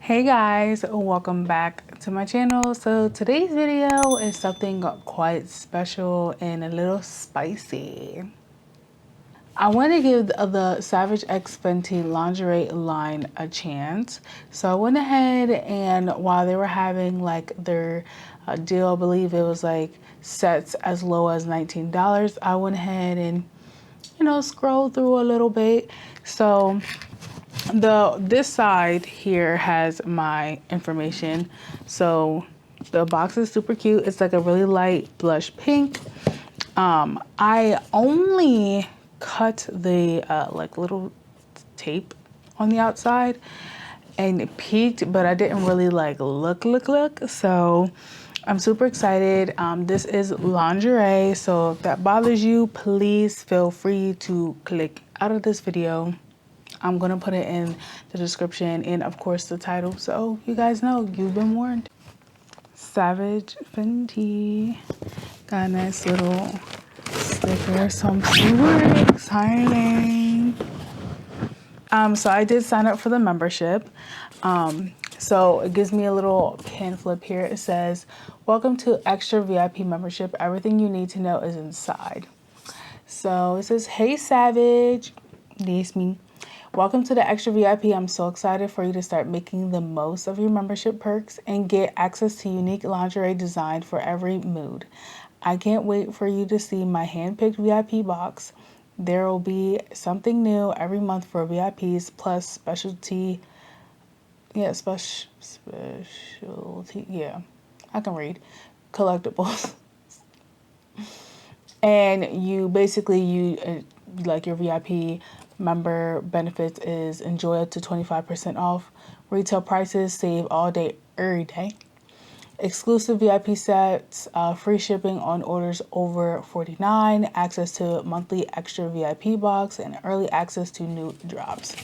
Hey guys, welcome back to my channel. So today's video is something quite special and a little spicy. I want to give the Savage X Fenty lingerie line a chance. So I went ahead and while they were having like their deal, I believe it was like sets as low as $19, I went ahead and scroll through a little bit. So this side here has my information. So the box is super cute. It's like a really light blush pink. I only cut the like little tape on the outside and it peeked, but I didn't really like look. So I'm super excited. This is lingerie, so if that bothers you, please feel free to click out of this video. I'm gonna put it in the description and of course the title, so you guys know you've been warned. Savage Fenty. Got a nice little sticker, so I'm super excited. So I did sign up for the membership. So it gives me a little pin flip here. It says, welcome to Extra VIP membership. Everything you need to know is inside. So it says, hey Savage, this me. Welcome to the Extra VIP. I'm so excited for you to start making the most of your membership perks and get access to unique lingerie designed for every mood. I can't wait for you to see my handpicked VIP box. There will be something new every month for VIPs plus specialty. I can read. Collectibles. And you basically, like your VIP member benefits is enjoy up to 25% off retail prices, save all day, every day. Exclusive VIP sets, free shipping on orders over $49, access to monthly extra VIP box, and early access to new drops.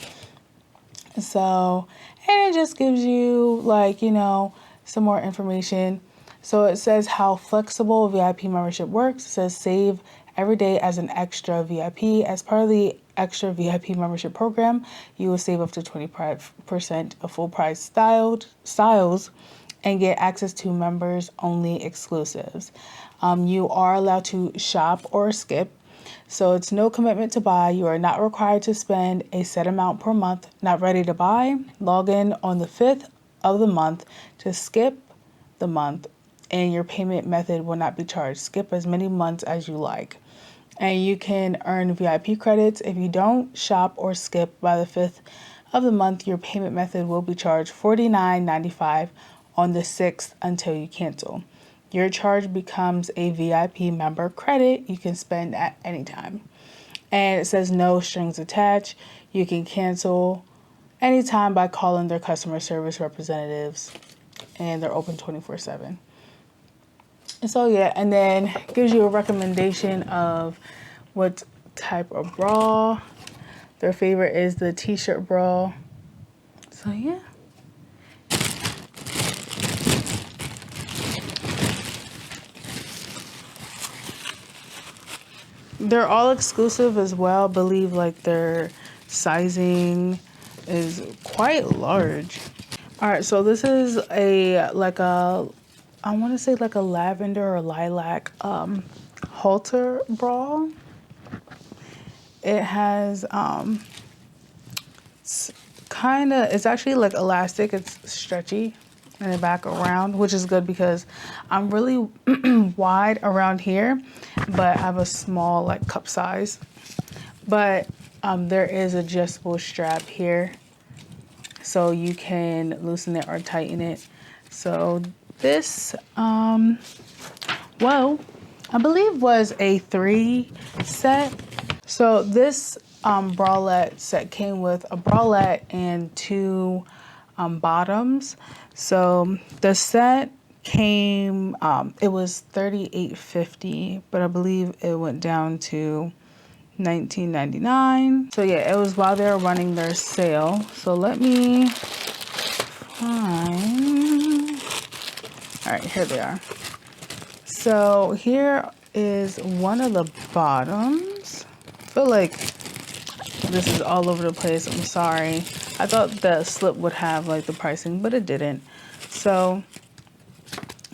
So, and it just gives you like, some more information. So it says how flexible VIP membership works. It says save every day as an extra VIP. As part of the extra VIP membership program, you will save up to 20% of full price styles and get access to members only exclusives. You are allowed to shop or skip. So it's no commitment to buy. You are not required to spend a set amount per month. Not ready to buy? Log in on the 5th of the month to skip the month and your payment method will not be charged. Skip as many months as you like. And you can earn VIP credits. If you don't shop or skip by the 5th of the month, your payment method will be charged $49.95 on the 6th until you cancel. Your charge becomes a VIP member credit you can spend at any time. And it says no strings attached. You can cancel anytime by calling their customer service representatives, and they're open 24/7. So yeah, and then gives you a recommendation of what type of bra. Their favorite is the t-shirt bra. So yeah. They're all exclusive as well. I believe like their sizing is quite large. All right, so this is I want to say like a lavender or lilac halter bra. It has it's actually like elastic. It's stretchy in the back around, which is good because I'm really wide around here, but I have a small like cup size. But there is adjustable strap here, so you can loosen it or tighten it. So this, well, I believe was a 3 set. So this bralette set came with a bralette and 2 bottoms. So the set came, it was $38.50, but I believe it went down to $19.99. So yeah, it was while they were running their sale. So let me find, all right, here they are. So here is one of the bottoms. I feel like this is all over the place. I'm sorry. I thought the slip would have like the pricing, but it didn't. So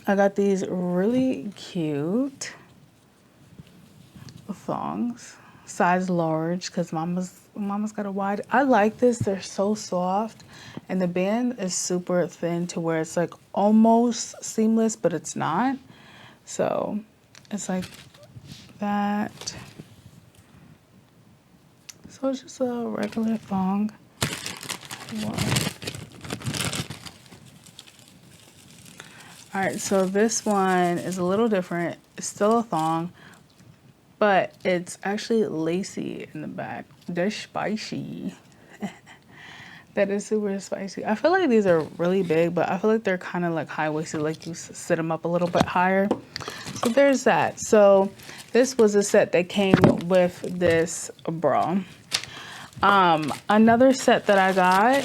I got these really cute thongs, size large, because mama's got a wide. I like this. They're so soft, and the band is super thin to where it's like almost seamless, but it's not. So it's like that. So it's just a regular thong. Wow. All right, so this one is a little different. It's still a thong, but it's actually lacy in the back. They're spicy. That is super spicy. I feel like these are really big, but I feel like they're kind of like high-waisted, like you sit them up a little bit higher. So there's that. So this was a set that came with this bra. Another set that I got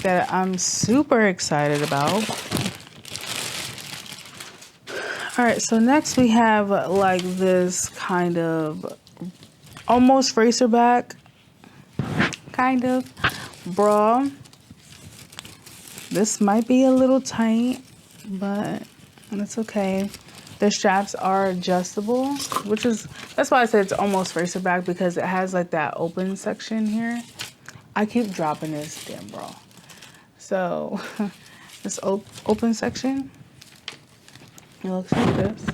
that I'm super excited about. All right, so next we have like this kind of almost racerback kind of bra. This might be a little tight, but it's okay. The straps are adjustable, that's why I said it's almost racerback, because it has like that open section here. I keep dropping this damn bra. So this open section, it looks like this.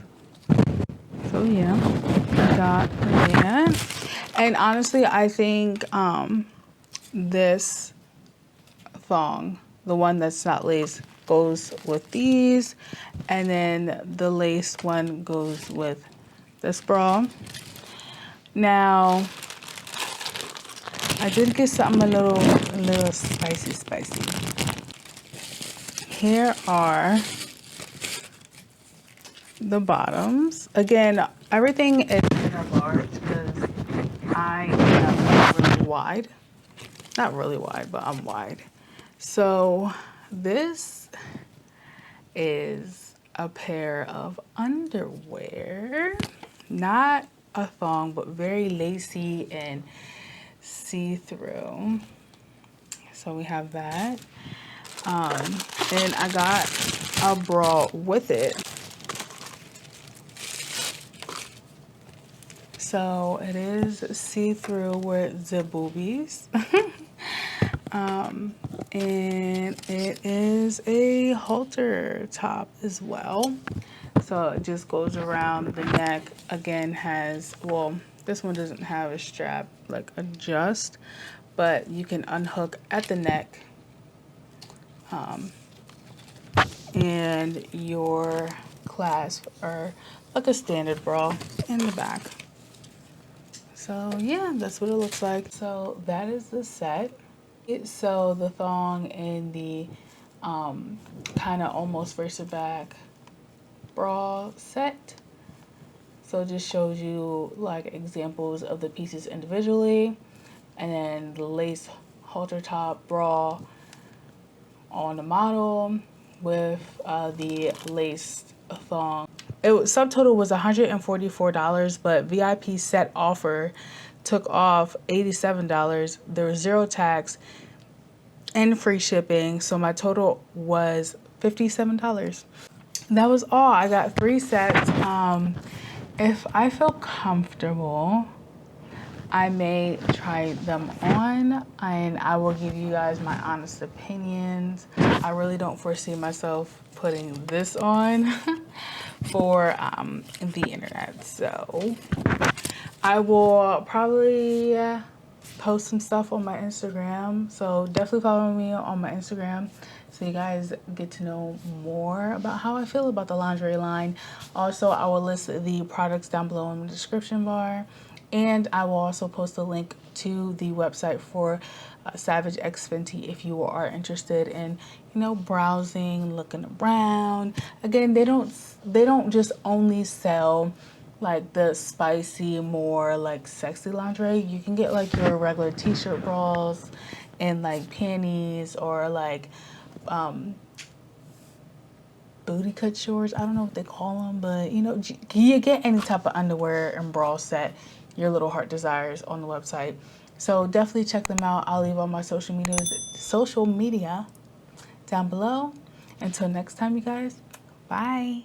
So yeah, I got that. And honestly, I think this thong, the one that's not lace, goes with these, and then the lace one goes with this bra. Now, I did get something a little spicy. Here are the bottoms. Again, everything is in a large because I am really wide. Not really wide, but I'm wide. So this is a pair of underwear. Not a thong, but very lacy and see-through. So we have that. And I got a bra with it. So it is see-through with the boobies. And it is a halter top as well. So it just goes around the neck. Again, has, well, this one doesn't have a strap, like adjust, but you can unhook at the neck. And your clasp are like a standard bra in the back. So yeah, that's what it looks like. So that is the set. So the thong and the kind of almost racerback bra set. So it just shows you like examples of the pieces individually, and then the lace halter top bra on the model with the lace thong. Subtotal was $144, but VIP set offer took off $87. There was 0 tax and free shipping, so my total was $57. That was all. I got 3 sets. If I feel comfortable, I may try them on, and I will give you guys my honest opinions. I really don't foresee myself putting this on for the internet. So I will probably post some stuff on my Instagram. So definitely follow me on my Instagram so you guys get to know more about how I feel about the lingerie line. Also, I will list the products down below in the description bar. And I will also post a link to the website for Savage X Fenty if you are interested in, you know, browsing, looking around. Again, they don't just only sell like the spicy, more like sexy lingerie. You can get like your regular t-shirt bras and like panties, or like booty cut shorts. I don't know what they call them, but you know, you get any type of underwear and bra set your little heart desires on the website. So definitely check them out. I'll leave all my social media down below. Until next time, you guys, bye.